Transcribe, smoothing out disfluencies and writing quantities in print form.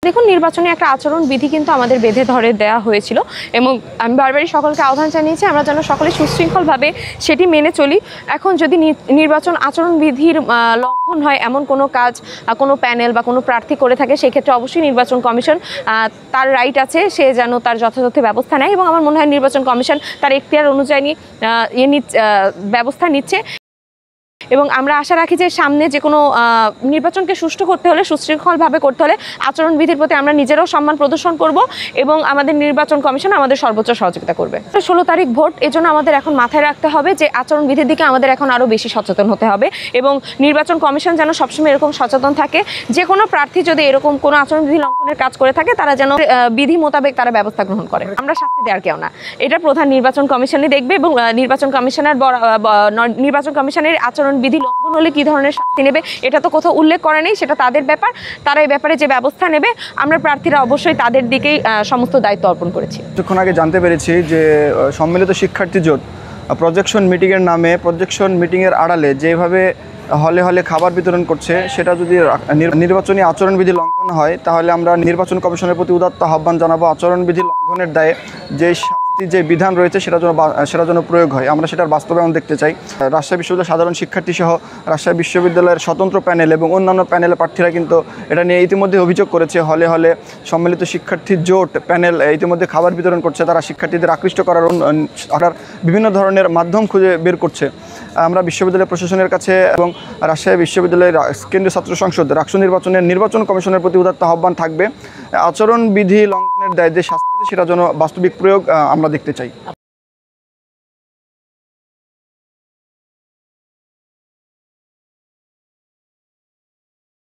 দেখুন, নির্বাচনী একটা আচরণ বিধি কিন্তু আমাদের বেঁধে ধরে দেওয়া হয়েছিল এবং আমি বারবারই সকলকে আহ্বান জানিয়েছি আমরা যেন সকলে সুশৃঙ্খলভাবে সেটি মেনে চলি। এখন যদি নির্বাচন আচরণ বিধির লঙ্ঘন হয় এমন কোনো কাজ কোনো প্যানেল বা কোনো প্রার্থী করে থাকে, সেক্ষেত্রে অবশ্যই নির্বাচন কমিশন তার রাইট আছে, সে যেন তার যথাযথ ব্যবস্থা নেয় এবং আমার মনে হয় নির্বাচন কমিশন তার এখতিয়ার অনুযায়ী ব্যবস্থা নিচ্ছে। এবং আমরা আশা রাখি যে সামনে যে কোনো নির্বাচনকে সুষ্ঠু করতে হলে, সুশৃঙ্খলভাবে করতে হলে আচরণবিধির প্রতি আমরা নিজেরাও সম্মান প্রদর্শন করব এবং আমাদের নির্বাচন কমিশন আমাদের সর্বোচ্চ সহযোগিতা করবে। 16 তারিখ ভোট, এজন্য আমাদের এখন মাথায় রাখতে হবে যে আচরণবিধির দিকে আমাদের এখন আরও বেশি সচেতন হতে হবে এবং নির্বাচন কমিশন যেন সবসময় এরকম সচেতন থাকে যে কোনো প্রার্থী যদি এরকম কোনো আচরণবিধি লঙ্ঘনের কাজ করে থাকে তারা যেন বিধি মোতাবেক তারা ব্যবস্থা গ্রহণ করে। আমরা শাস্তি দেওয়ার কেউ না, এটা প্রধান নির্বাচন কমিশনই দেখবে এবং নির্বাচন কমিশনের আচরণ বিধি লঙ্ঘন হলে কি ধরনের শাস্তি নেবে এটা তো কোথাও উল্লেখ করা নেই, সেটা তাদের ব্যাপার, তারা এই ব্যাপারে যে ব্যবস্থা নেবে আমরা প্রার্থীরা অবশ্যই তাদের দিকেই সমস্ত দায়িত্ব অর্পণ করেছি। কিছুক্ষণ আগে জানতে পেরেছি যে সম্মিলিত শিক্ষার্থী জোট প্রজেকশন মিটিংয়ের নামে, প্রজেকশন মিটিংয়ের আড়ালে যেভাবে হলে হলে খাবার বিতরণ করছে, সেটা যদি নির্বাচনী আচরণবিধি লঙ্ঘন হয় তাহলে আমরা নির্বাচন কমিশনের প্রতি উদাত্ত আহ্বান জানাবো আচরণবিধি লঙ্ঘনের দায়ে যে যে বিধান রয়েছে সেটা যেন প্রয়োগ হয়, আমরা সেটার বাস্তবায়ন দেখতে চাই। রাজশাহী বিশ্ববিদ্যালয়ের সাধারণ শিক্ষার্থী সহ রাজশাহী বিশ্ববিদ্যালয়ের স্বতন্ত্র প্যানেল এবং অন্যান্য প্যানেলের প্রার্থীরা কিন্তু এটা নিয়ে ইতিমধ্যে অভিযোগ করেছে হলে হলে সম্মিলিত শিক্ষার্থী জোট প্যানেল ইতিমধ্যে খাবার বিতরণ করছে, তারা শিক্ষার্থীদের আকৃষ্ট করার বিভিন্ন ধরনের মাধ্যম খুঁজে বের করছে। আমরা বিশ্ববিদ্যালয় প্রশাসনের কাছে এবং রাজশাহী বিশ্ববিদ্যালয়ের কেন্দ্রীয় ছাত্র সংসদ রাকসু নির্বাচন কমিশনের প্রতি উদাত্ত আহ্বান থাকবে আচরণবিধি লঙ্ঘনের দায়ে যে শাস্তি সেটা যেন বাস্তবিক প্রয়োগ আমরা দেখতে চাই।